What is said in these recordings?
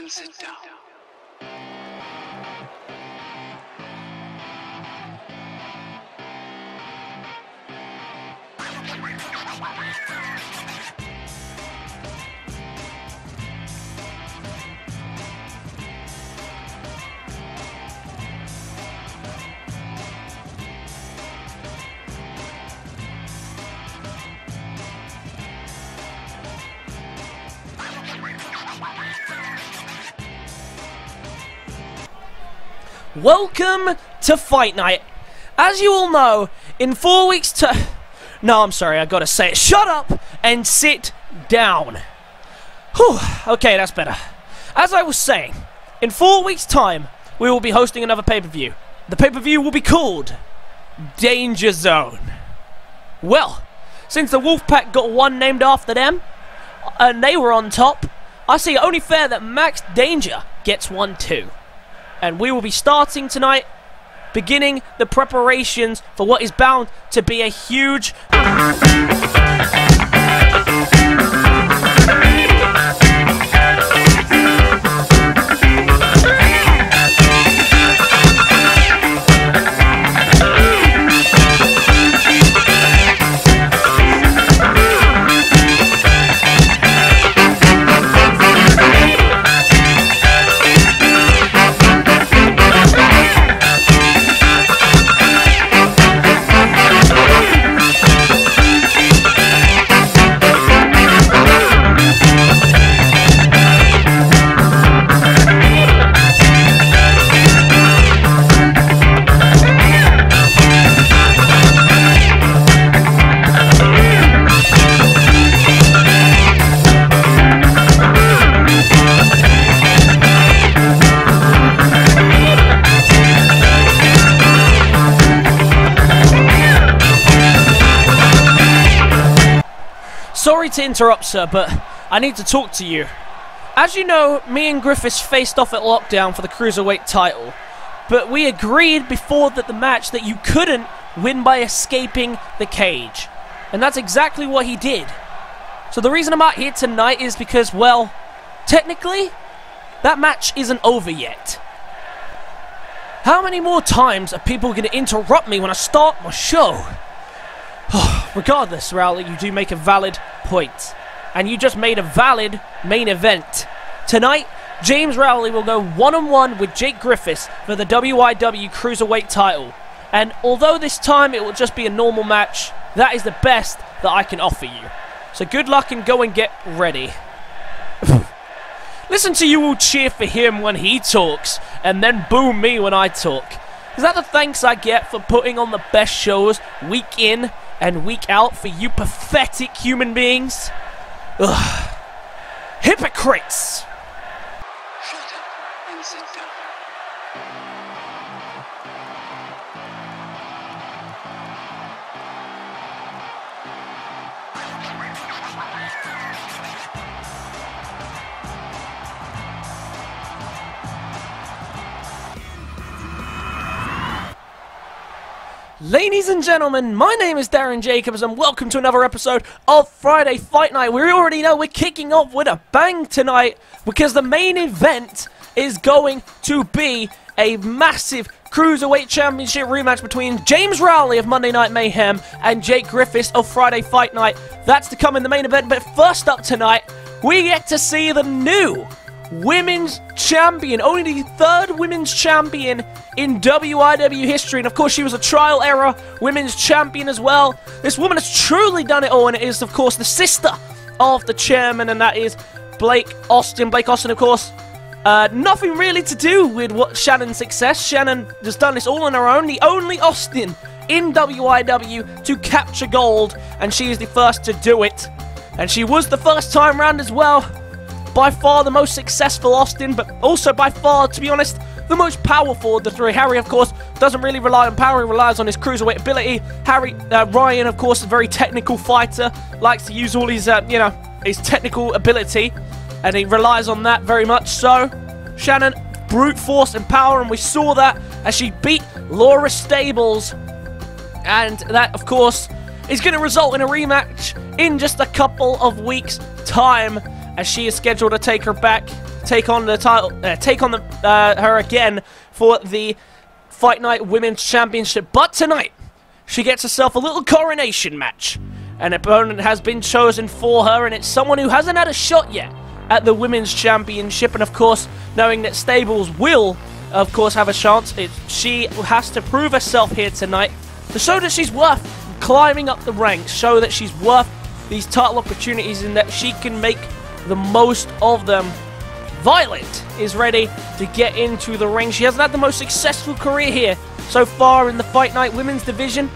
and sit down. Welcome to Fight Night. As you all know, in 4 weeks No, I'm sorry, I gotta say it. Shut up and sit down. Whew, okay, that's better. As I was saying, in 4 weeks' time, we will be hosting another pay-per-view. The pay-per-view will be called Danger Zone. Well, since the Wolfpack got one named after them, and they were on top, I see it only fair that Max Danger gets one too. And we will be starting tonight, beginning the preparations for what is bound to be a huge... Sorry to interrupt, sir, but I need to talk to you. As you know, me and Griffiths faced off at Lockdown for the Cruiserweight title, but we agreed before the match that you couldn't win by escaping the cage. And that's exactly what he did. So the reason I'm out here tonight is because, well, technically, that match isn't over yet. How many more times are people going to interrupt me when I start my show? Regardless, Rowley, you do make a valid point. And you just made a valid main event. Tonight, James Rowley will go one-on-one with Jake Griffiths for the WIW Cruiserweight title. And although this time it will just be a normal match, that is the best that I can offer you. So good luck and go and get ready. Listen to you all cheer for him when he talks, and then boo me when I talk. Is that the thanks I get for putting on the best shows week in and week out for you pathetic human beings? Ugh. Hypocrites! Shut up and sit down. Ladies and gentlemen, my name is Darren Jacobs and welcome to another episode of Friday Fight Night. We already know we're kicking off with a bang tonight because the main event is going to be a massive Cruiserweight Championship rematch between James Rowley of Monday Night Mayhem and Jake Griffiths of Friday Fight Night. That's to come in the main event, but first up tonight, we get to see the new Women's Champion, only the third Women's Champion in WIW history, and of course she was a trial era Women's Champion as well. This woman has truly done it all, and it is of course the sister of the chairman, and that is Blake Austin. Blake Austin, of course, nothing really to do with what Shannon's success. Shannon has done this all on her own, the only Austin in WIW to capture gold, and she is the first to do it. And she was the first time round as well. By far the most successful Austin, but also by far, to be honest, the most powerful of the three. Harry, of course, doesn't really rely on power, he relies on his cruiserweight ability. Ryan, of course, is a very technical fighter, likes to use all his, his technical ability, and he relies on that very much so. Shannon, brute force and power, and we saw that as she beat Laura Stables, and that, of course, is going to result in a rematch in just a couple of weeks' time, as she is scheduled to take take on the title, her again for the Fight Night Women's Championship. But tonight, she gets herself a little coronation match. An opponent has been chosen for her, and it's someone who hasn't had a shot yet at the Women's Championship. And of course, knowing that Stables will, of course, have a chance, she has to prove herself here tonight to show that she's worth climbing up the ranks, show that she's worth these title opportunities and that she can make the most of them. Violet is ready to get into the ring. She hasn't had the most successful career here so far in the Fight Night Women's division,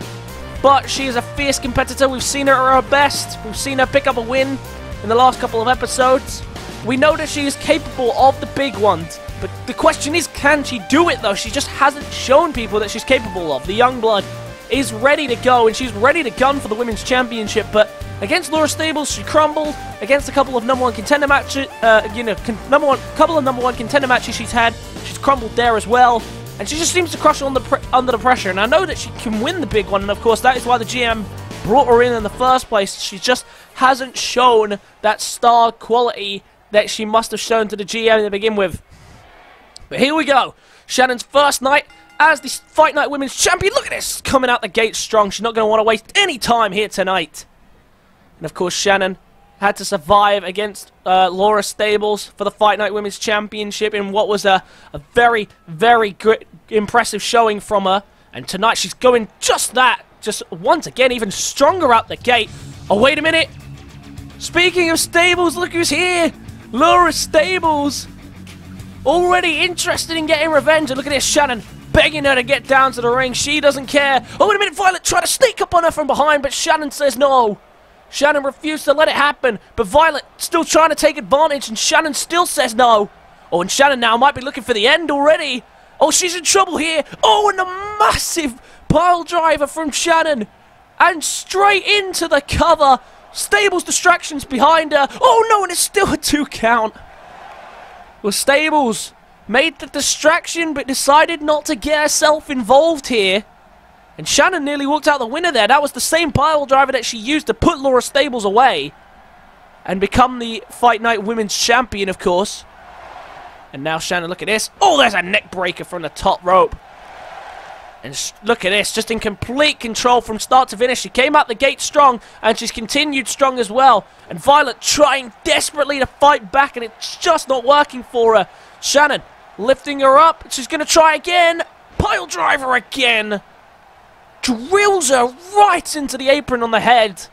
but she is a fierce competitor. We've seen her at her best. We've seen her pick up a win in the last couple of episodes. We know that she is capable of the big ones, but the question is, can she do it though? She just hasn't shown people that she's capable of. The young blood is ready to go, and she's ready to gun for the Women's Championship, but against Laura Stables, she crumbled. Against a couple of number one contender matches, couple of number one contender matches she's had, she's crumbled there as well. And she just seems to crush under the pressure. And I know that she can win the big one, and of course that is why the GM brought her in the first place. She just hasn't shown that star quality that she must have shown to the GM to begin with. But here we go. Shannon's first night as the Fight Night Women's Champion. Look at this, coming out the gate strong. She's not going to want to waste any time here tonight. And of course, Shannon had to survive against Laura Stables for the Fight Night Women's Championship in what was a very, very good, impressive showing from her. And tonight she's going just that, just once again, even stronger out the gate. Oh, wait a minute. Speaking of Stables, look who's here. Laura Stables. Already interested in getting revenge. And look at this, Shannon begging her to get down to the ring. She doesn't care. Oh, wait a minute. Violet tried to sneak up on her from behind, but Shannon says no. Shannon refused to let it happen, but Violet still trying to take advantage, and Shannon still says no. Oh, and Shannon now might be looking for the end already. Oh, she's in trouble here. Oh, and a massive pile driver from Shannon. And straight into the cover. Stables' distractions behind her. Oh, no, and it's still a 2 count. Well, Stables made the distraction, but decided not to get herself involved here. And Shannon nearly walked out the winner there. That was the same pile driver that she used to put Laura Stables away and become the Fight Night Women's Champion, of course. And now Shannon, look at this. Oh, there's a neck breaker from the top rope. And look at this, just in complete control from start to finish. She came out the gate strong, and she's continued strong as well. And Violet trying desperately to fight back, and it's just not working for her. Shannon lifting her up. She's going to try again. Pile driver again. Drills her right into the apron on the head.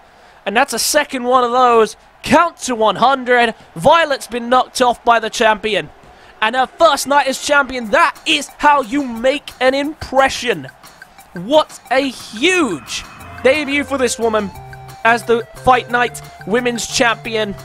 And that's a second one of those. Count to 100. Violet's been knocked off by the champion. And her first night as champion. That is how you make an impression. What a huge debut for this woman as the Fight Night Women's Champion.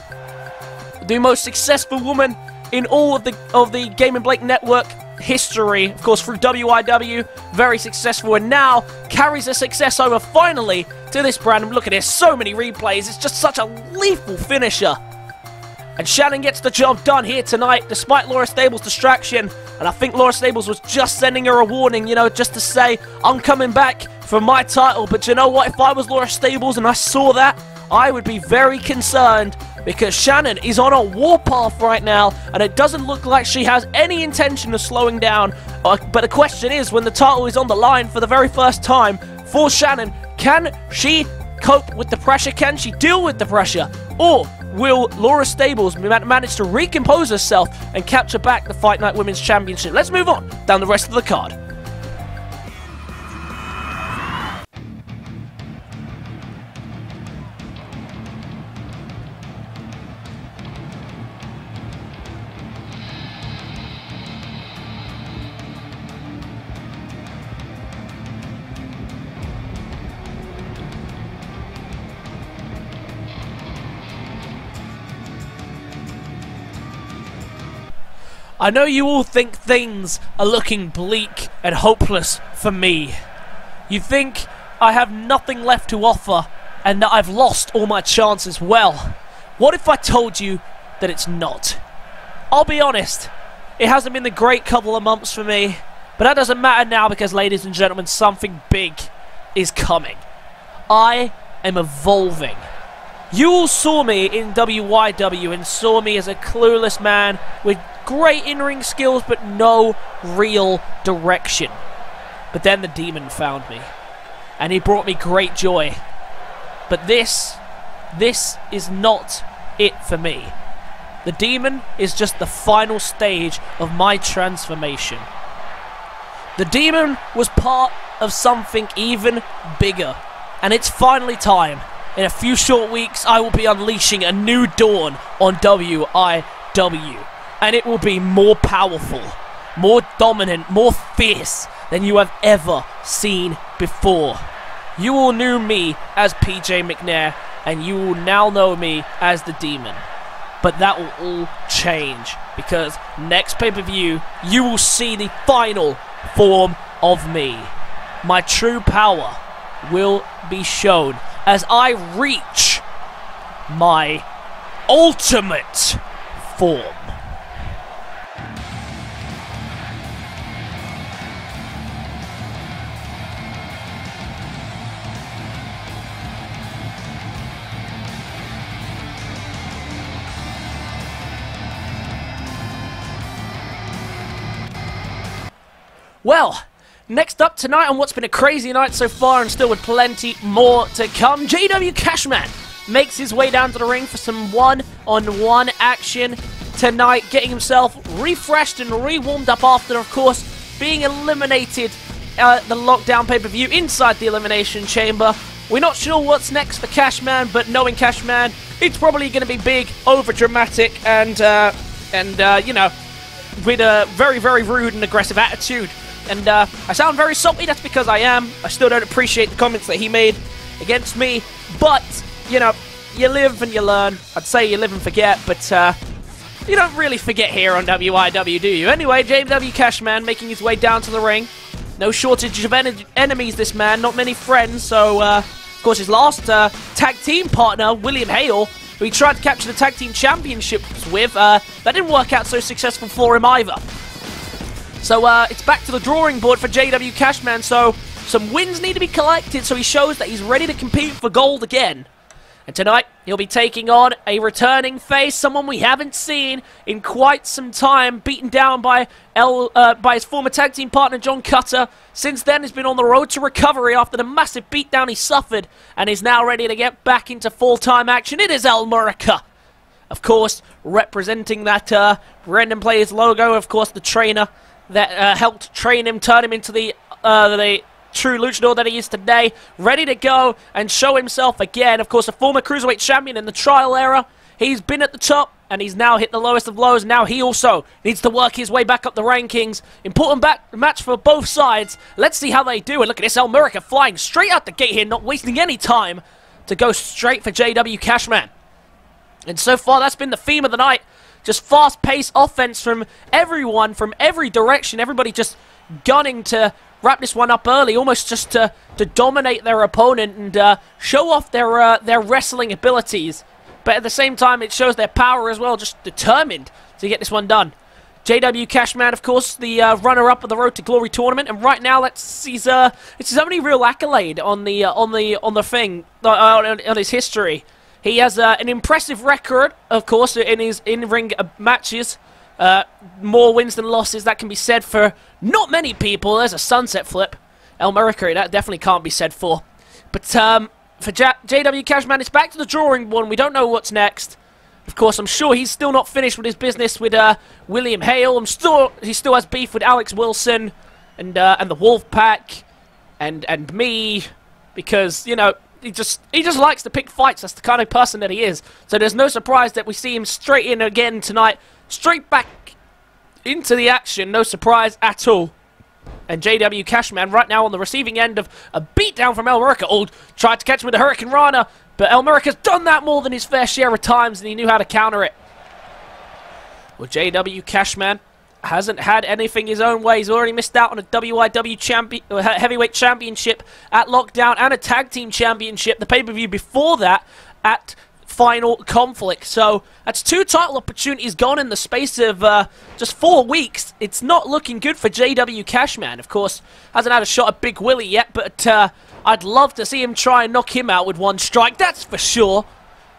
The most successful woman in all of the Game & Blake Network history, of course, through WIW, very successful, and now carries her success over finally to this brand. And look at this, so many replays. It's just such a lethal finisher. And Shannon gets the job done here tonight, despite Laura Stables' distraction. And I think Laura Stables was just sending her a warning, you know, just to say, I'm coming back for my title. But you know what? If I was Laura Stables and I saw that, I would be very concerned, because Shannon is on a warpath right now, and it doesn't look like she has any intention of slowing down. But the question is, when the title is on the line for the very first time for Shannon, can she cope with the pressure? Can she deal with the pressure? Or will Laura Stables manage to recompose herself and capture back the Fight Night Women's Championship? Let's move on down the rest of the card. I know you all think things are looking bleak and hopeless for me. You think I have nothing left to offer and that I've lost all my chances. Well, what if I told you that it's not? I'll be honest, it hasn't been the great couple of months for me, but that doesn't matter now, because, ladies and gentlemen, something big is coming. I am evolving. You all saw me in WYW and saw me as a clueless man with great in-ring skills but no real direction. But then the demon found me, and he brought me great joy. But this is not it for me. The demon is just the final stage of my transformation. The demon was part of something even bigger, and it's finally time. In a few short weeks, I will be unleashing a new dawn on WIW, and it will be more powerful, more dominant, more fierce than you have ever seen before. You all knew me as PJ McNair, and you will now know me as the demon. But that will all change, because next pay-per-view, you will see the final form of me. My true power will be shown as I reach my ultimate form. Well, next up tonight on what's been a crazy night so far and still with plenty more to come, JW Cashman makes his way down to the ring for some one-on-one action tonight, getting himself refreshed and re-warmed up after, of course, being eliminated at the Lockdown pay-per-view inside the Elimination Chamber. We're not sure what's next for Cashman, but knowing Cashman, it's probably going to be big, over-dramatic, and you know, with a very, very rude and aggressive attitude. And I sound very salty, that's because I am. I still don't appreciate the comments that he made against me. But, you know, you live and you learn. I'd say you live and forget, but you don't really forget here on WIW, do you? Anyway, JW Cashman making his way down to the ring. No shortage of enemies, this man. Not many friends. So, of course, his last tag team partner, William Hale, who he tried to capture the tag team championships with, that didn't work out so successful for him either. So it's back to the drawing board for JW Cashman, so some wins need to be collected so he shows that he's ready to compete for gold again. And tonight, he'll be taking on a returning face, someone we haven't seen in quite some time, beaten down by his former tag team partner, John Cutter. Since then, he's been on the road to recovery after the massive beatdown he suffered, and is now ready to get back into full-time action. It is Murica, of course, representing that Brendenplayz logo, of course, the trainer that helped train him, turn him into the true luchador that he is today, ready to go and show himself again. Of course, a former Cruiserweight champion in the trial era. He's been at the top, and he's now hit the lowest of lows. Now he also needs to work his way back up the rankings. Important match for both sides. Let's see how they do. And look at this, Murica flying straight out the gate here, not wasting any time to go straight for JW Cashman. And so far, that's been the theme of the night. Just fast-paced offense from everyone, from every direction. Everybody just gunning to wrap this one up early, almost just to dominate their opponent and show off their wrestling abilities. But at the same time, it shows their power as well, just determined to get this one done. JW Cashman, of course, the runner-up of the Road to Glory tournament, and right now it's his only real accolade on his history. He has an impressive record, of course, in his in-ring matches. More wins than losses, that can be said for not many people. There's a sunset flip. Murica, that definitely can't be said for. But for JW Cashman, it's back to the drawing board. We don't know what's next. Of course, I'm sure he's still not finished with his business with William Hale. He still has beef with Alex Wilson and the Wolfpack and me, because, you know, he just likes to pick fights. That's the kind of person that he is. So there's no surprise that we see him straight in again tonight. Straight back into the action. No surprise at all. And JW Cashman right now on the receiving end of a beatdown from Murica. Oh, tried to catch him with a Hurricane Rana, but Murica's done that more than his fair share of times, and he knew how to counter it. Well, JW Cashman hasn't had anything his own way. He's already missed out on a WIW heavyweight championship at Lockdown and a tag team championship, the pay-per-view before that at Final Conflict. So that's 2 title opportunities gone in the space of just 4 weeks. It's not looking good for JW Cashman. Of course, hasn't had a shot at Big Willie yet, but I'd love to see him try and knock him out with one strike, that's for sure.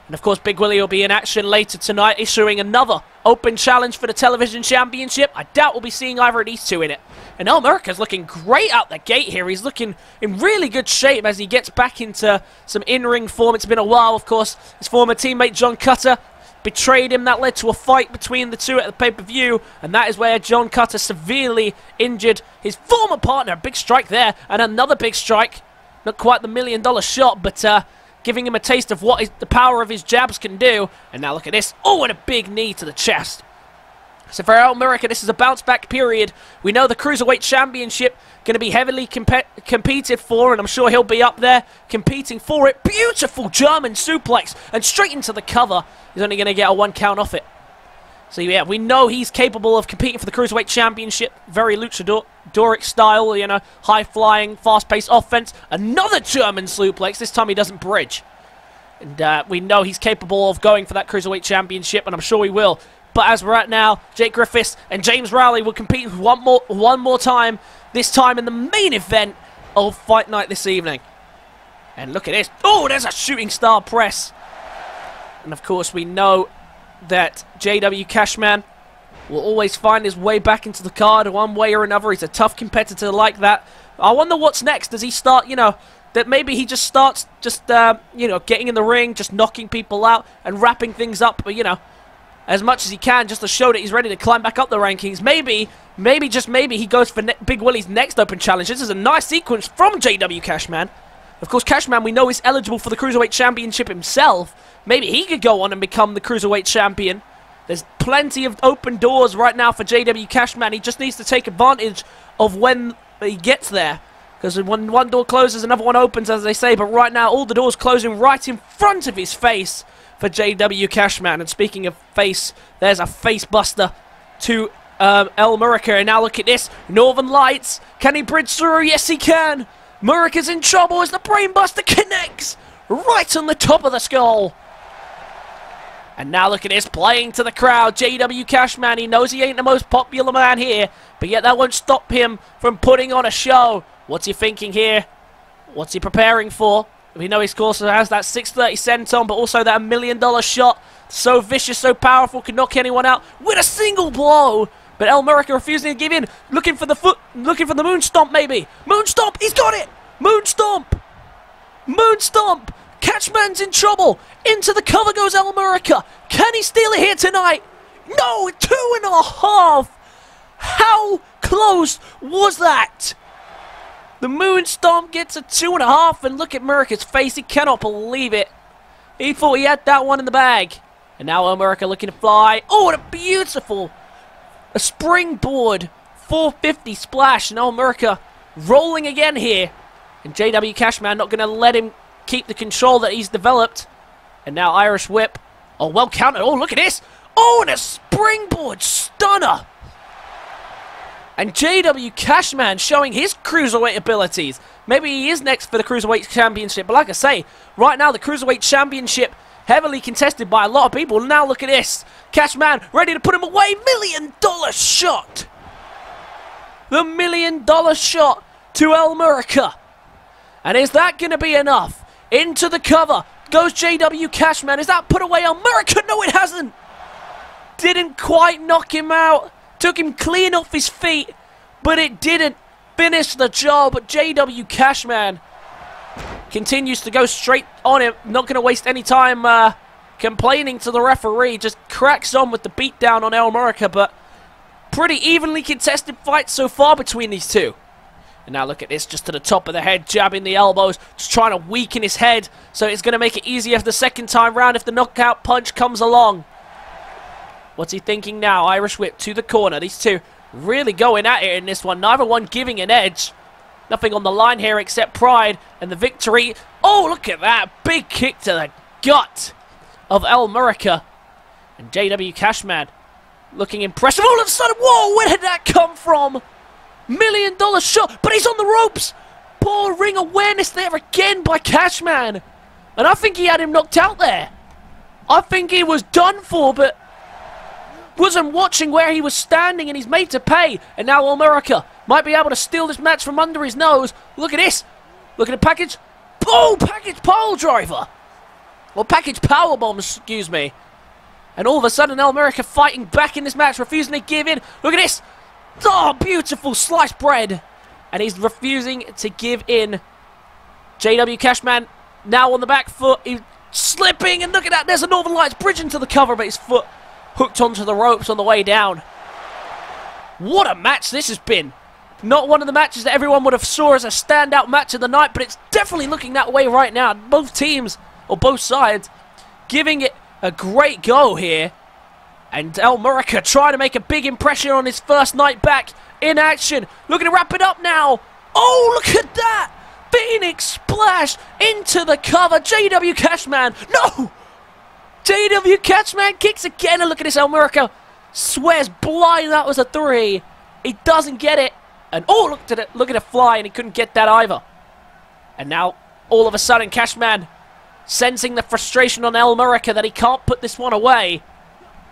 And of course, Big Willie will be in action later tonight, issuing another open challenge for the television championship. I doubt we'll be seeing either of these two in it. And Murica's looking great out the gate here. He's looking in really good shape as he gets back into some in-ring form. It's been a while, of course. His former teammate John Cutter betrayed him. That led to a fight between the two at the pay-per-view. And that is where John Cutter severely injured his former partner. Big strike there. And another big strike. Not quite the $1 million shot, but giving him a taste of what the power of his jabs can do. And now look at this. Oh, and a big knee to the chest. So for Murica, this is a bounce-back period. We know the Cruiserweight Championship going to be heavily competed for, and I'm sure he'll be up there competing for it. Beautiful German suplex, and straight into the cover. He's only going to get a 1 count off it. So yeah, we know he's capable of competing for the Cruiserweight Championship. Very luchadoric style, you know, high-flying, fast-paced offense. Another German suplex. This time he doesn't bridge. And we know he's capable of going for that Cruiserweight Championship, and I'm sure he will. But as we're at now, Jake Griffiths and James Rowley will compete one more time, this time in the main event of Fight Night this evening. And look at this. Oh, there's a shooting star press. And of course, we know that JW Cashman will always find his way back into the card one way or another. He's a tough competitor like that. I wonder what's next. Does he start, you know, that maybe he just starts you know, getting in the ring, just knocking people out and wrapping things up, but, you know, as much as he can, just to show that he's ready to climb back up the rankings. Maybe, just maybe, he goes for Big Willie's next open challenge. This is a nice sequence from JW Cashman. Of course, Cashman, we know, is eligible for the Cruiserweight Championship himself. Maybe he could go on and become the Cruiserweight Champion. There's plenty of open doors right now for JW Cashman. He just needs to take advantage of when he gets there. Because when one door closes, another one opens, as they say. But right now, all the doors closing right in front of his face for JW Cashman. And speaking of face, there's a face buster to Murica. And now look at this. Northern Lights. Can he bridge through? Yes, he can. Murica's in trouble as the brain buster connects right on the top of the skull. And now look at this, playing to the crowd. JW Cashman, he knows he ain't the most popular man here, but yet that won't stop him from putting on a show. What's he thinking here? What's he preparing for? We know he, of course, has that 630 senton, but also that $1 million shot. So vicious, so powerful, can knock anyone out with a single blow. But Murica refusing to give in, looking for the moon stomp, maybe. Moon stomp, he's got it! Moon stomp! Moon stomp! Cashman's in trouble. Into the cover goes Murica. Can he steal it here tonight? No, 2.5. How close was that? The moon stomp gets a 2.5, and look at Murica's face. He cannot believe it. He thought he had that one in the bag. And now Murica looking to fly. Oh, what a beautiful a springboard 450 splash. And Murica rolling again here. And JW Cashman not going to let him keep the control that he's developed. And now Irish whip. Oh, well counted. Oh, look at this. Oh, and a springboard stunner. And JW Cashman showing his Cruiserweight abilities. Maybe he is next for the Cruiserweight Championship. But like I say, right now the Cruiserweight Championship heavily contested by a lot of people. Now look at this. Cashman ready to put him away. $1 million shot. The $1 million shot to Murica. And is that going to be enough? Into the cover goes JW Cashman. Is that put away Murica? No, it hasn't. Didn't quite knock him out. Took him clean off his feet. But it didn't finish the job. But JW Cashman continues to go straight on him. Not going to waste any time complaining to the referee. Just cracks on with the beatdown on Murica. But pretty evenly contested fight so far between these two. And now look at this, just to the top of the head, jabbing the elbows, just trying to weaken his head, so it's going to make it easier for the second time round if the knockout punch comes along. What's he thinking now? Irish whip to the corner. These two really going at it in this one, neither one giving an edge. Nothing on the line here except pride and the victory. Oh, look at that, big kick to the gut of Murica. And JW Cashman looking impressive. All of a sudden, whoa, where did that come from? $1 million shot, but he's on the ropes. Poor ring awareness there again by Cashman. And I think he had him knocked out there. I think he was done for, but wasn't watching where he was standing, and he's made to pay. And now Murica might be able to steal this match from under his nose. Look at this. Look at the package. Oh, package pile driver. Or package power bombs, excuse me. And all of a sudden, Murica fighting back in this match, refusing to give in. Look at this. Oh, beautiful sliced bread. And he's refusing to give in. JW Cashman now on the back foot. He's slipping, and look at that. There's a Northern Lights bridge into the cover, but his foot hooked onto the ropes on the way down. What a match this has been. Not one of the matches that everyone would have saw as a standout match of the night, but it's definitely looking that way right now. Both teams, or both sides, giving it a great go here. And Murica trying to make a big impression on his first night back in action. Looking to wrap it up now. Oh, look at that. Phoenix splash into the cover. JW Cashman. No! JW Cashman kicks again. And look at this. Murica swears blind that was a 3. He doesn't get it. And oh, look at it fly, and he couldn't get that either. And now, all of a sudden, Cashman sensing the frustration on Murica that he can't put this one away.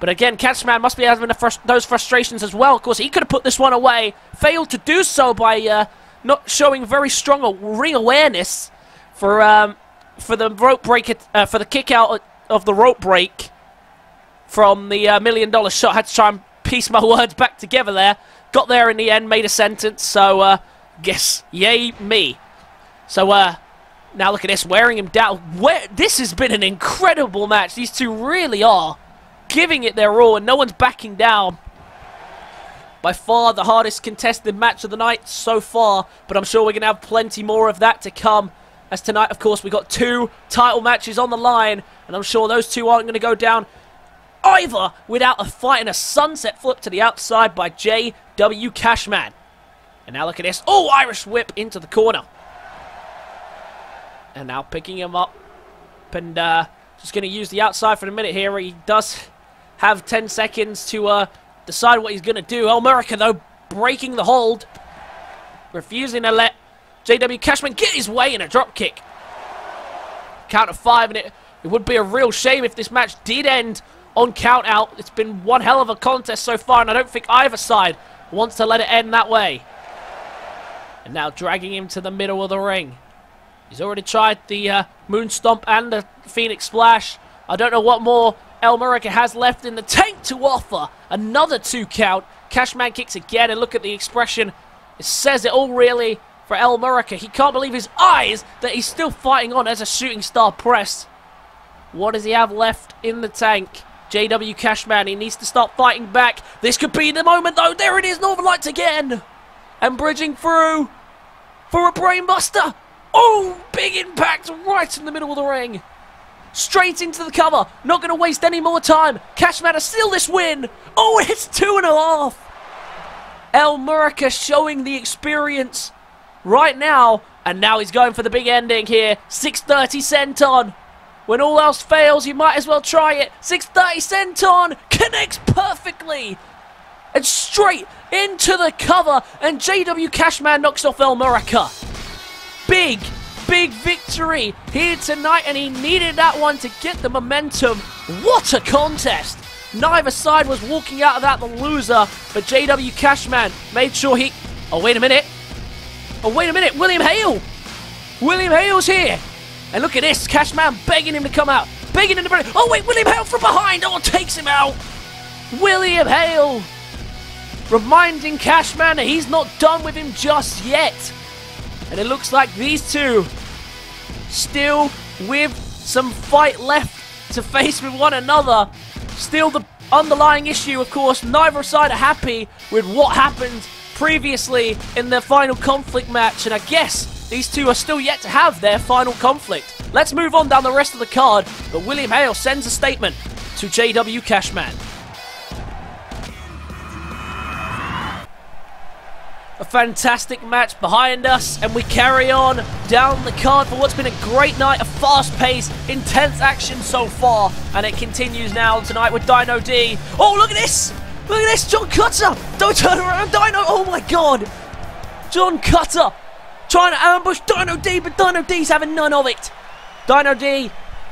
But again, Cashman must be having those frustrations as well. Of course, he could have put this one away. Failed to do so by not showing very strong ring awareness for the rope break, for the kick out of the rope break from the $1 million shot. Had to try and piece my words back together there. Got there in the end, made a sentence. So, guess, yay me. So, now look at this, wearing him down. This has been an incredible match. These two really are giving it their all, and no one's backing down. By far the hardest contested match of the night so far, but I'm sure we're going to have plenty more of that to come. As tonight, of course, we've got 2 title matches on the line, and I'm sure those 2 aren't going to go down either without a fight and a sunset flip to the outside by JW Cashman. And now look at this. Oh, Irish whip into the corner. And now picking him up. And just going to use the outside for the minute here. He does have 10 seconds to decide what he's going to do. Murica, though, breaking the hold. Refusing to let JW Cashman get his way in a drop kick. Count of 5, and it would be a real shame if this match did end on count out. It's been one hell of a contest so far, and I don't think either side wants to let it end that way. And now dragging him to the middle of the ring. He's already tried the moon stomp and the Phoenix splash. I don't know what more Murica has left in the tank to offer. Another 2 count. Cashman kicks again, and look at the expression. It says it all, really, for Murica. He can't believe his eyes that he's still fighting on as a shooting star press. What does he have left in the tank? JW Cashman, he needs to start fighting back. This could be the moment, though. There it is, Northern Lights again. And bridging through for a brainbuster. Oh, big impact right in the middle of the ring. Straight into the cover. Not going to waste any more time. Cashman has still this win. Oh, it's 2.5. Murica showing the experience right now. And now he's going for the big ending here. 6:30 senton. When all else fails, you might as well try it. 6:30 senton. Connects perfectly. And straight into the cover. And JW Cashman knocks off Murica. Big victory here tonight, and he needed that one to get the momentum. What a contest! Neither side was walking out of that the loser, but JW Cashman made sure he... Oh, wait a minute. William Hale! William Hale's here! And look at this, Cashman begging him to come out. Begging him to bring... Oh, wait, William Hale from behind! Oh, takes him out! William Hale! Reminding Cashman that he's not done with him just yet. And it looks like these two still with some fight left to face with one another. Still the underlying issue, of course, neither side are happy with what happened previously in their final conflict match. And I guess these two are still yet to have their final conflict. Let's move on down the rest of the card. But William Hale sends a statement to JW Cashman. A fantastic match behind us, and we carry on down the card for what's been a great night of fast-paced, intense action so far, and it continues now tonight with Dino D. Oh, look at this! Look at this, John Cutter! Don't turn around, Dino! Oh my god! John Cutter trying to ambush Dino D, but Dino D's having none of it. Dino D,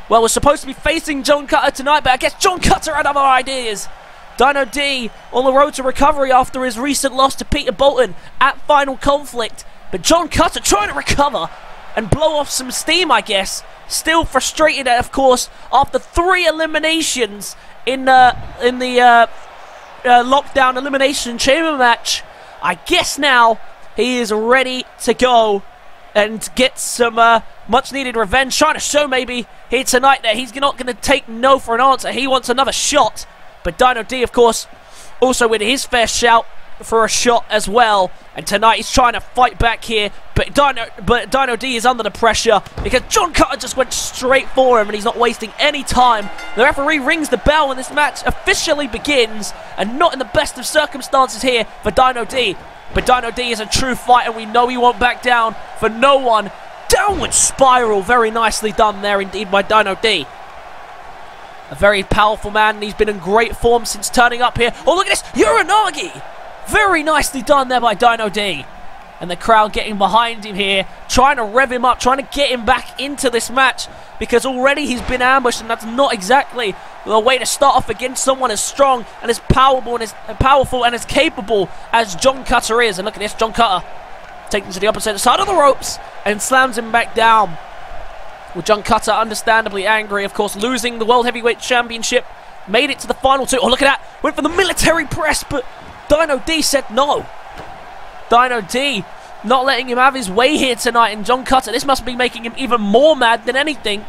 well, we're supposed to be facing John Cutter tonight, but I guess John Cutter had other ideas. Dino D on the road to recovery after his recent loss to Peter Bolton at Final Conflict. But John Cutter trying to recover and blow off some steam, I guess, still frustrated, of course, after 3 eliminations in the lockdown elimination chamber match. I guess now he is ready to go and get some much-needed revenge. Trying to show maybe here tonight that he's not going to take no for an answer. He wants another shot. But Dino D, of course, also with his fair shout for a shot as well. And tonight he's trying to fight back here. But Dino D is under the pressure because John Cutter just went straight for him and he's not wasting any time. The referee rings the bell and this match officially begins. And not in the best of circumstances here for Dino D. But Dino D is a true fighter. We know he won't back down for no one. Downward spiral. Very nicely done there indeed by Dino D. A very powerful man, and he's been in great form since turning up here. Oh, look at this. Uranagi. Very nicely done there by Dino D. And the crowd getting behind him here, trying to rev him up, trying to get him back into this match. Because already he's been ambushed, and that's not exactly the way to start off against someone as strong and as powerful and as capable as John Cutter is. And look at this, John Cutter taking to the opposite side of the ropes and slams him back down. With John Cutter understandably angry, of course, losing the World Heavyweight Championship. Made it to the final 2. Oh, look at that. Went for the military press, but Dino D said no. Dino D not letting him have his way here tonight. And John Cutter, this must be making him even more mad than anything.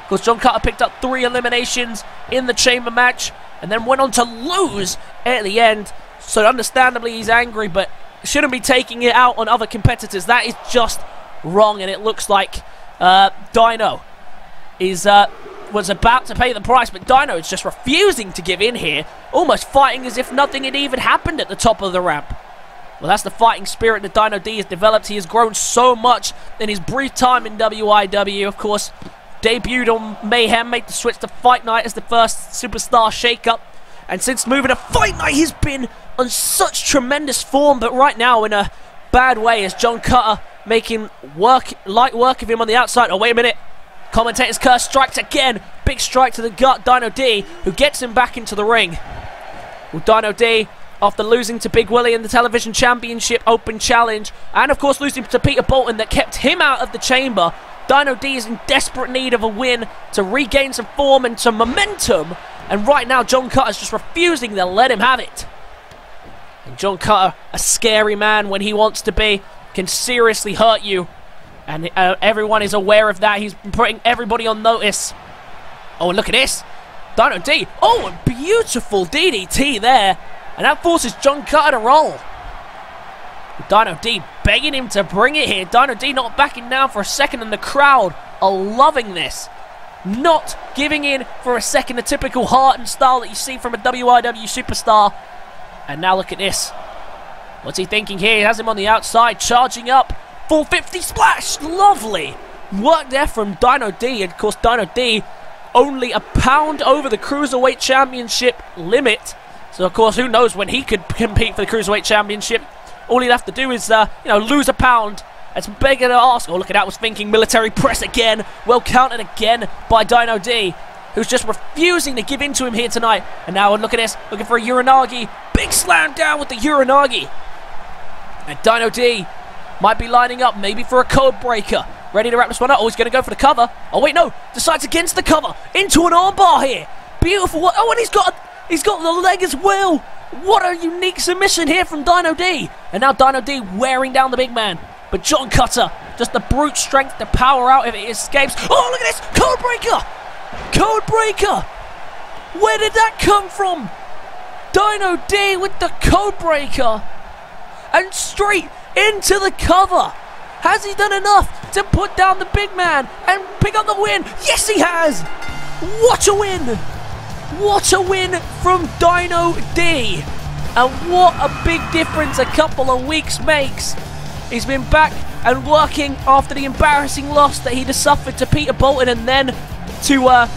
Because John Cutter picked up 3 eliminations in the chamber match and then went on to lose at the end. So understandably he's angry, but shouldn't be taking it out on other competitors. That is just wrong, and it looks like Dino was about to pay the price, but Dino is just refusing to give in here, almost fighting as if nothing had even happened at the top of the ramp. Well, that's the fighting spirit that Dino D has developed. He has grown so much in his brief time in WIW. Of course, debuted on Mayhem, made the switch to Fight Night as the first superstar shakeup, and since moving to Fight Night, he's been on such tremendous form, but right now in a bad way as John Cutter making light work of him on the outside. Oh, wait a minute. Commentator's curse strikes again. Big strike to the gut. Dino D, who gets him back into the ring. Well, Dino D, after losing to Big Willie in the Television Championship Open Challenge, and of course losing to Peter Bolton that kept him out of the chamber, Dino D is in desperate need of a win to regain some form and some momentum. And right now, John Cutter's just refusing to let him have it. And John Cutter, a scary man when he wants to be, can seriously hurt you. And everyone is aware of that. He's putting everybody on notice. Oh, and look at this. Dino D. Oh, a beautiful DDT there. And that forces John Cutter to roll. Dino D begging him to bring it here. Dino D not backing down for a second, and the crowd are loving this. Not giving in for a second, the typical heart and style that you see from a WIW superstar. And now look at this. What's he thinking here? He has him on the outside, charging up. 450 splash! Lovely work there from Dino D. And of course, Dino D only a pound over the Cruiserweight Championship limit. So of course, who knows when he could compete for the Cruiserweight Championship. All he'd have to do is, lose a pound. It's begging to ask. Oh, look at that. Was thinking military press again. Well countered again by Dino D, who's just refusing to give in to him here tonight. And now look at this. Looking for a Uranagi. Big slam down with the Uranagi. And Dino D might be lining up maybe for a code breaker. Ready to wrap this one up. Oh, he's going to go for the cover. Oh, wait, no. Decides against the cover. Into an armbar here. Beautiful. Oh, and he's got the leg as well. What a unique submission here from Dino D. And now Dino D wearing down the big man. But John Cutter, just the brute strength to power out if it escapes. Oh, look at this! Code breaker! Code breaker! Where did that come from? Dino D with the code breaker. And straight into the cover. Has he done enough to put down the big man and pick up the win? Yes, he has! What a win! What a win from Dino D. And what a big difference a couple of weeks makes. He's been back and working after the embarrassing loss that he'd suffered to Peter Bolton and then to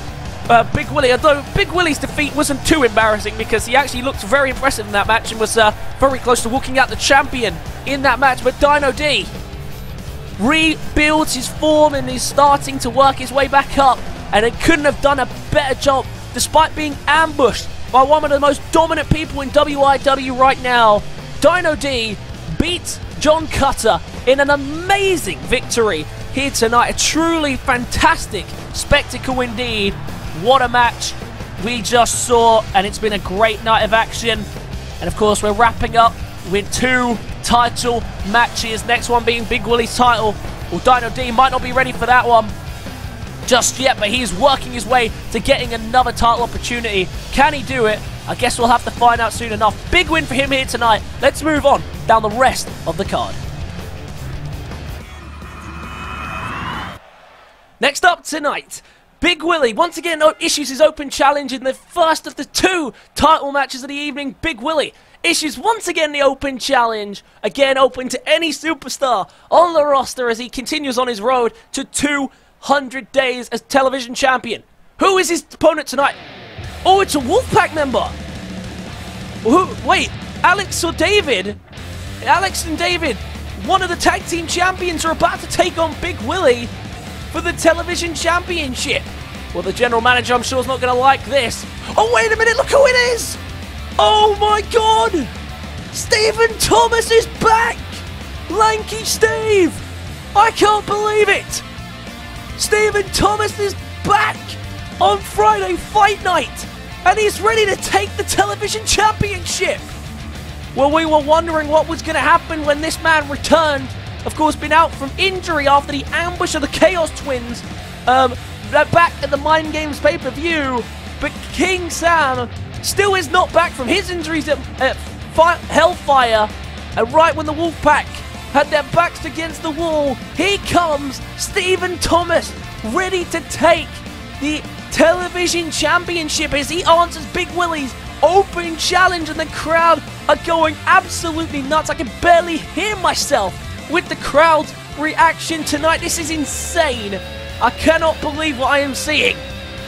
Big Willie. Although Big Willie's defeat wasn't too embarrassing because he actually looked very impressive in that match and was very close to walking out the champion in that match. But Dino D rebuilds his form and is starting to work his way back up, and it couldn't have done a better job despite being ambushed by one of the most dominant people in WIW right now. Dino D beats John Cutter in an amazing victory here tonight. A truly fantastic spectacle indeed. What a match we just saw, and it's been a great night of action. And of course, we're wrapping up with 2 title matches. Next one being Big Willie's title. Well, Dino D might not be ready for that one just yet, but he's working his way to getting another title opportunity. Can he do it? I guess we'll have to find out soon enough. Big win for him here tonight. Let's move on down the rest of the card. Next up tonight, Big Willie once again issues his open challenge in the first of the 2 title matches of the evening. Big Willie issues once again the open challenge, again open to any superstar on the roster as he continues on his road to 200 days as television champion. Who is his opponent tonight? Oh, it's a Wolfpack member. Wait, Alex or David? Alex and David, one of the tag team champions, are about to take on Big Willie for the television championship. Well, the general manager, I'm sure, is not going to like this. Oh, wait a minute, look who it is! Oh my god! Stephen Thomas is back! Lanky Steve! I can't believe it! Stephen Thomas is back on Friday Fight Night, and he's ready to take the television championship! Well, we were wondering what was going to happen when this man returned. Of course, been out from injury after the ambush of the Chaos Twins back at the Mind Games pay-per-view, but King Sam still is not back from his injuries at Hellfire, and right when the Wolfpack had their backs against the wall, here comes Stephen Thomas, ready to take the television championship as he answers Big Willie's open challenge, and the crowd are going absolutely nuts. I can barely hear myself with the crowd's reaction tonight. This is insane. I cannot believe what I am seeing.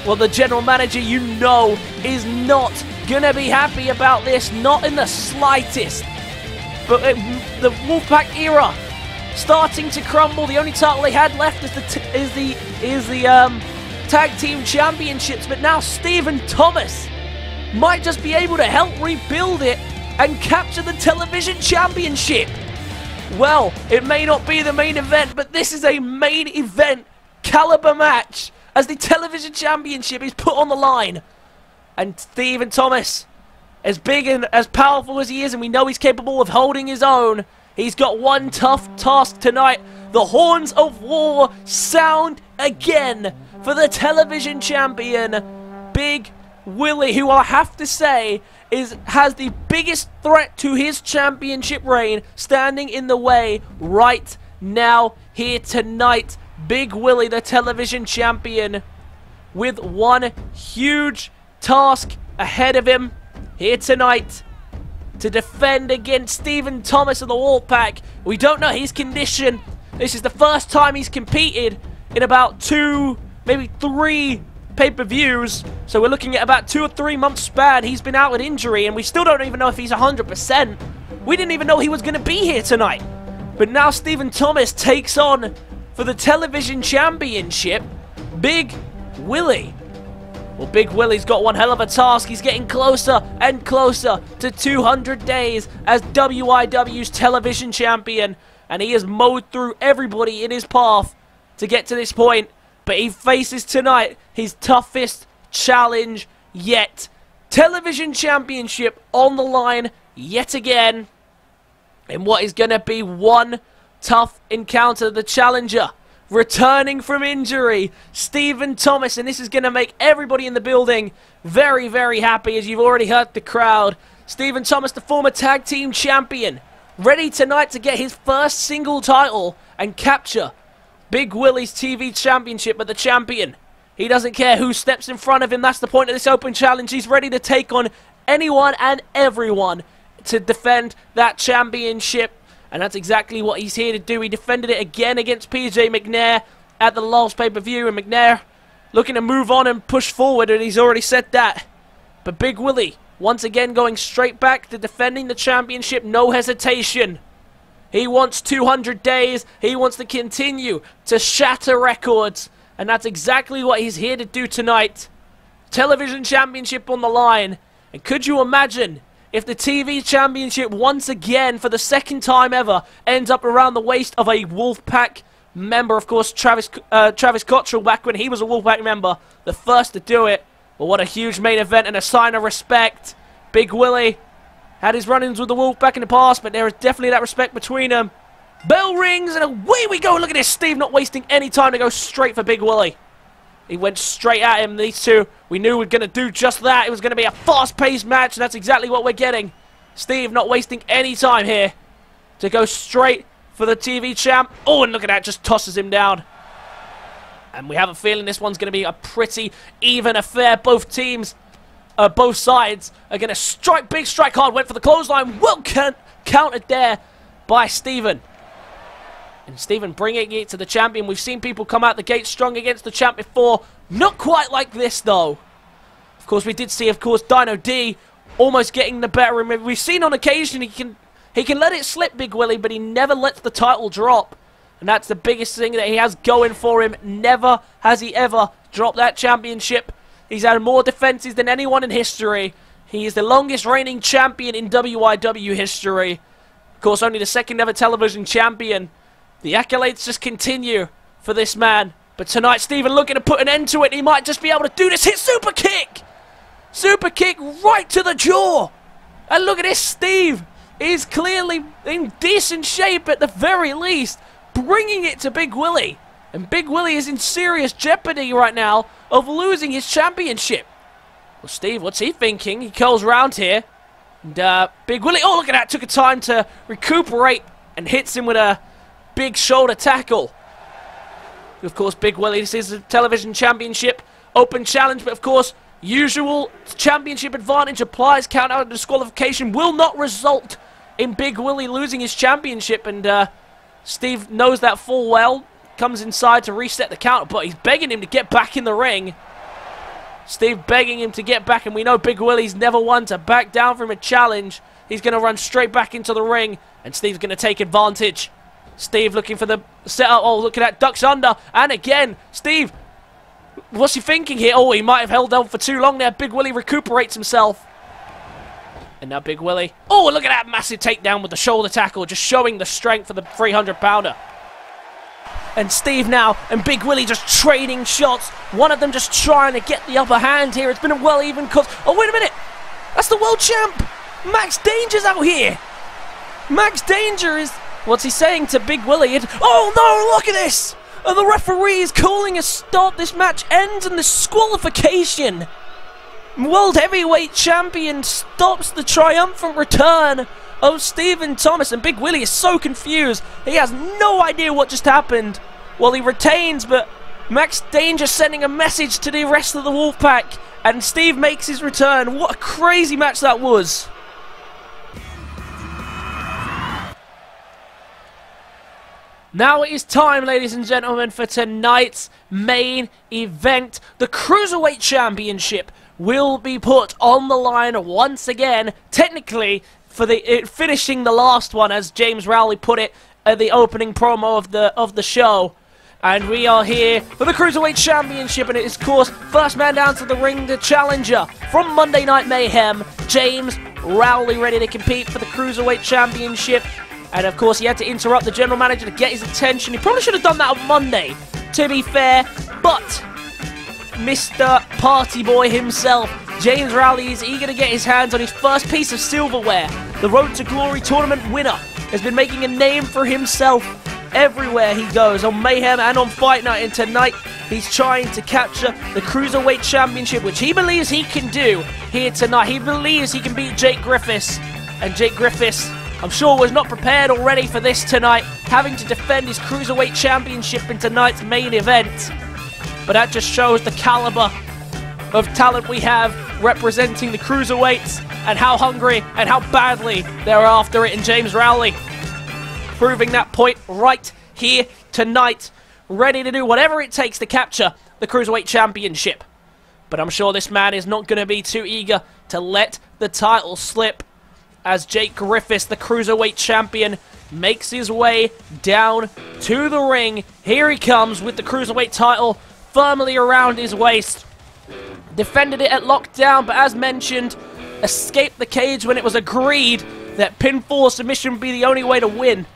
Well, the general manager, you know, is not gonna be happy about this, not in the slightest. But the Wolfpack era starting to crumble. The only title they had left is the tag team championships. But now Stephen Thomas might just be able to help rebuild it and capture the television championship. Well, it may not be the main event, but this is a main event caliber match as the television championship is put on the line. And Stephen Thomas, as big and as powerful as he is, and we know he's capable of holding his own, he's got one tough task tonight. The horns of war sound again for the television champion, Big Willie, who I have to say has the biggest threat to his championship reign standing in the way right now here tonight. Big Willie, the television champion, with one huge task ahead of him here tonight to defend against Stephen Thomas of the Wolfpack. We don't know his condition. This is the first time he's competed in about 2, maybe 3 pay-per-views, so we're looking at about 2 or 3 months span. He's been out with injury, and we still don't even know if he's 100%. We didn't even know he was going to be here tonight. But now Stephen Thomas takes on, for the television championship, Big Willie. Well, Big Willie's got one hell of a task. He's getting closer and closer to 200 days as WIW's television champion, and he has mowed through everybody in his path to get to this point. But he faces tonight his toughest challenge yet. Television championship on the line yet again. In what is going to be one tough encounter. The challenger returning from injury, Stephen Thomas. And this is going to make everybody in the building very, very happy, as you've already heard the crowd. Stephen Thomas, the former tag team champion, ready tonight to get his first single title and capture Big Willie's TV championship. But the champion, he doesn't care who steps in front of him. That's the point of this open challenge. He's ready to take on anyone and everyone to defend that championship. And that's exactly what he's here to do. He defended it again against PJ McNair at the last pay-per-view. And McNair looking to move on and push forward, and he's already said that. But Big Willie, once again, going straight back to defending the championship. No hesitation. He wants 200 days. He wants to continue to shatter records. And that's exactly what he's here to do tonight. Television championship on the line. And could you imagine if the TV championship once again, for the second time ever, ends up around the waist of a Wolfpack member, of course, Travis Cottrell, back when he was a Wolfpack member, the first to do it. But what a huge main event and a sign of respect. Big Willie had his run-ins with the Wolfpack in the past, but there is definitely that respect between them. Bell rings, and away we go. Look at this, Steve not wasting any time to go straight for Big Willie. He went straight at him. These two, we knew we were going to do just that. It was going to be a fast-paced match, and that's exactly what we're getting. Steve not wasting any time here to go straight for the TV champ. Oh, and look at that, just tosses him down. And we have a feeling this one's going to be a pretty even affair. Both teams, both sides are going to strike big, strike hard. Went for the clothesline. Well countered there by Steven. And Steven bringing it to the champion. We've seen people come out the gate strong against the champ before. Not quite like this, though. Of course, we did see, of course, Dino D almost getting the better of him. We've seen on occasion he can let it slip, Big Willie, but he never lets the title drop. And that's the biggest thing that he has going for him. Never has he ever dropped that championship. He's had more defenses than anyone in history. He is the longest reigning champion in WIW history. Of course, only the second ever television champion. The accolades just continue for this man. But tonight, Steven looking to put an end to it. He might just be able to do this. Hit super kick! Super kick right to the jaw. And look at this, Steve is clearly in decent shape at the very least. Bringing it to Big Willie. And Big Willie is in serious jeopardy right now of losing his championship. Well, Steve, what's he thinking? He curls round here. And Big Willie, oh, look at that. Took a time to recuperate and hits him with a big shoulder tackle. Of course, Big Willie, this is a television championship open challenge, but of course, usual championship advantage applies. Count out disqualification will not result in Big Willie losing his championship, and Steve knows that full well. Comes inside to reset the counter, but he's begging him to get back in the ring. Steve begging him to get back, and we know Big Willie's never one to back down from a challenge. He's going to run straight back into the ring, and Steve's going to take advantage. Steve looking for the setup. Oh, look at that. Ducks under. And again, Steve, what's he thinking here? Oh, he might have held on for too long there. Big Willie recuperates himself. And now Big Willie. Oh, look at that massive takedown with the shoulder tackle. Just showing the strength of the 300-pounder. And Steve now and Big Willie just trading shots. One of them just trying to get the upper hand here. It's been a well-even cause. Oh, wait a minute. That's the world champ. Max Danger's out here. Max Danger is... What's he saying to Big Willie? Oh no, look at this! And the referee is calling a stop. This match ends in disqualification. World Heavyweight Champion stops the triumphant return of Stephen Thomas. And Big Willie is so confused. He has no idea what just happened. Well, he retains, but Max Danger sending a message to the rest of the Wolfpack. And Steve makes his return. What a crazy match that was. Now it is time, ladies and gentlemen, for tonight's main event. The Cruiserweight Championship will be put on the line once again, technically for finishing the last one, as James Rowley put it at the opening promo of the show. And we are here for the Cruiserweight Championship, and it is, of course, first man down to the ring, the challenger from Monday Night Mayhem, James Rowley, ready to compete for the Cruiserweight Championship. And of course, he had to interrupt the general manager to get his attention. He probably should have done that on Monday, to be fair. But Mr. Party Boy himself, James Rowley, is eager to get his hands on his first piece of silverware. The Road to Glory tournament winner has been making a name for himself everywhere he goes, on Mayhem and on Fight Night. And tonight, he's trying to capture the Cruiserweight Championship, which he believes he can do here tonight. He believes he can beat Jake Griffiths. And Jake Griffiths, I'm sure, was not prepared already for this tonight, having to defend his Cruiserweight Championship in tonight's main event. But that just shows the caliber of talent we have representing the Cruiserweights, and how hungry and how badly they're after it in James Rowley. Proving that point right here tonight, ready to do whatever it takes to capture the Cruiserweight Championship. But I'm sure this man is not going to be too eager to let the title slip, as Jake Griffiths, the Cruiserweight Champion, makes his way down to the ring. Here he comes with the Cruiserweight title firmly around his waist. Defended it at lockdown, but as mentioned, escaped the cage when it was agreed that pinfall submission would be the only way to win.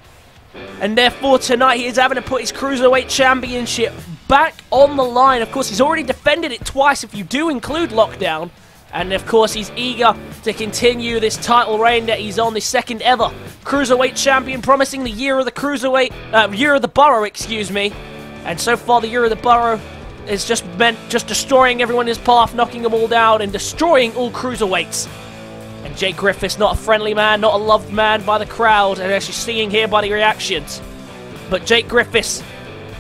And therefore, tonight, he is having to put his Cruiserweight Championship back on the line. Of course, he's already defended it twice if you do include Lockdown. And of course, he's eager to continue this title reign that he's on, the second ever Cruiserweight Champion, promising the year of the Cruiserweight, year of the Borough, excuse me. And so far, the year of the Borough is just meant just destroying everyone in his path, knocking them all down, and destroying all Cruiserweights. And Jake Griffiths, not a friendly man, not a loved man by the crowd, and as you're seeing here by the reactions. But Jake Griffiths,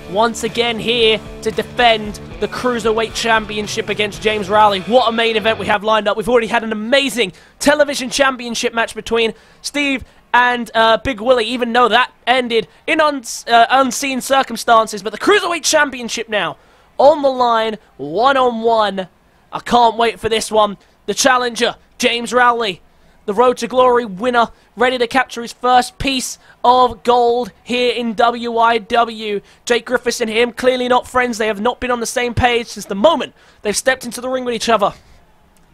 once again here to defend the Cruiserweight Championship against James Rowley. What a main event we have lined up. We've already had an amazing television championship match between Steve and Big Willie, even though that ended in unseen circumstances. But the Cruiserweight Championship now on the line, one-on-one. I can't wait for this one. The challenger, James Rowley, the Road to Glory winner, ready to capture his first piece of gold here in WIW. Jake Griffiths and him, clearly not friends. They have not been on the same page since the moment they've stepped into the ring with each other.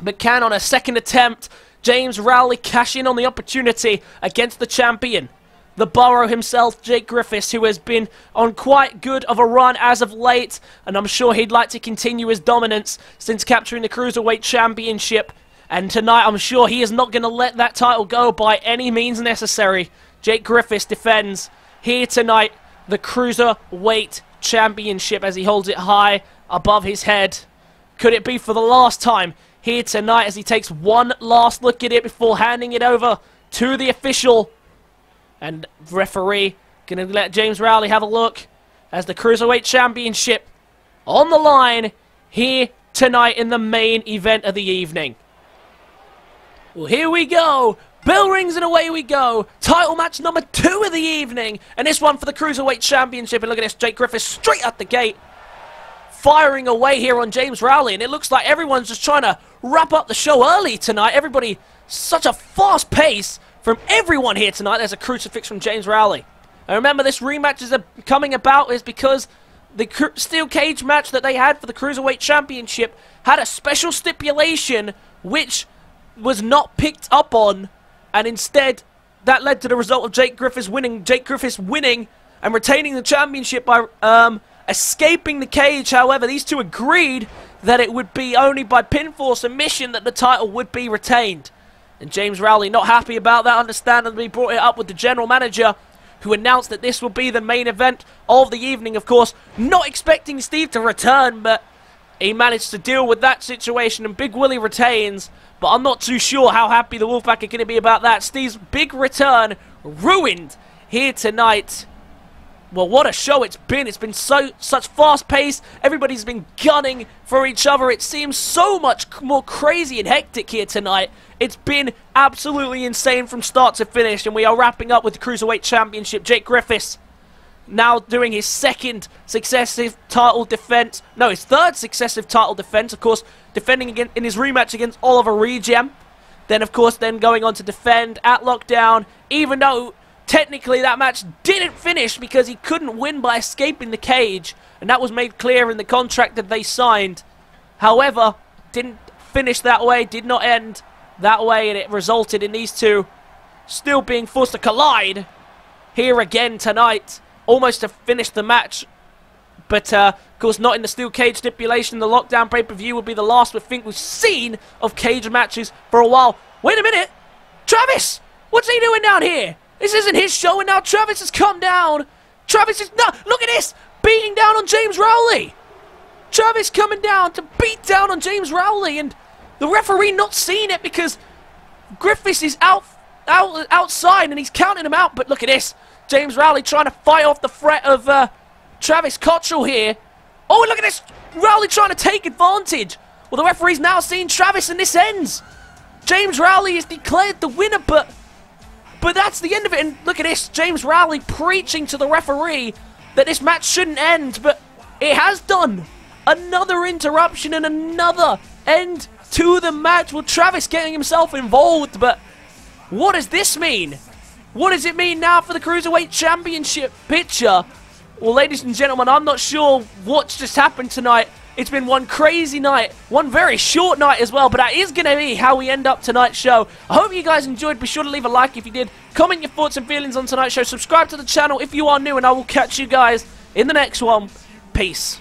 But can, on a second attempt, James Rowley cash in on the opportunity against the champion, the Borough himself, Jake Griffiths, who has been on quite good of a run as of late, and I'm sure he'd like to continue his dominance since capturing the Cruiserweight Championship. And tonight, I'm sure he is not going to let that title go by any means necessary. Jake Griffiths defends here tonight the Cruiserweight Championship as he holds it high above his head. Could it be for the last time here tonight as he takes one last look at it before handing it over to the official? And referee going to let James Rowley have a look as the Cruiserweight Championship on the line here tonight in the main event of the evening. Well, here we go. Bell rings and away we go. Title match number 2 of the evening. And this one for the Cruiserweight Championship. And look at this, Jake Griffiths straight out the gate, firing away here on James Rowley. And it looks like everyone's just trying to wrap up the show early tonight. Everybody, such a fast pace from everyone here tonight. There's a crucifix from James Rowley. And remember, this rematch is coming about is because the steel cage match that they had for the Cruiserweight Championship had a special stipulation which was not picked up on, and instead that led to the result of Jake Griffiths winning and retaining the championship by escaping the cage. However, these two agreed that it would be only by pinfall submission that the title would be retained. And James Rowley, not happy about that, understandably brought it up with the general manager, who announced that this will be the main event of the evening. Of course, not expecting Steve to return, but he managed to deal with that situation, and Big Willie retains. But I'm not too sure how happy the Wolfpack are going to be about that. Steve's big return ruined here tonight. Well, what a show it's been. It's been such fast pace. Everybody's been gunning for each other. It seems so much more crazy and hectic here tonight. It's been absolutely insane from start to finish. And we are wrapping up with the Cruiserweight Championship. Jake Griffiths now doing his second successive title defense. No, his third successive title defense. Of course, defending again in his rematch against Oliver Regem. Then, of course, going on to defend at Lockdown. Even though technically that match didn't finish because he couldn't win by escaping the cage. And that was made clear in the contract that they signed. However, didn't finish that way, did not end that way. And it resulted in these two still being forced to collide here again tonight, almost to finish the match. But, of course, not in the steel cage stipulation. The Lockdown pay-per-view will be the last we think we've seen of cage matches for a while. Wait a minute! Travis! What's he doing down here? This isn't his show, and now Travis has come down. Travis is... No! Look at this! Beating down on James Rowley! Travis coming down to beat down on James Rowley, and the referee not seeing it because Griffiths is outside, and he's counting him out. But look at this. James Rowley trying to fight off the threat of Travis Cottrell here. Oh, look at this! Rowley trying to take advantage. Well, the referee's now seen Travis, and this ends. James Rowley is declared the winner, but that's the end of it. And look at this, James Rowley preaching to the referee that this match shouldn't end, but it has done. Another interruption and another end to the match. Well, Travis getting himself involved, but what does this mean? What does it mean now for the Cruiserweight Championship picture? Well, ladies and gentlemen, I'm not sure what's just happened tonight, It's been one crazy night, one very short night as well, but that is going to be how we end up tonight's show. I hope you guys enjoyed. Be sure to leave a like if you did. Comment your thoughts and feelings on tonight's show. Subscribe to the channel if you are new, and I will catch you guys in the next one. Peace.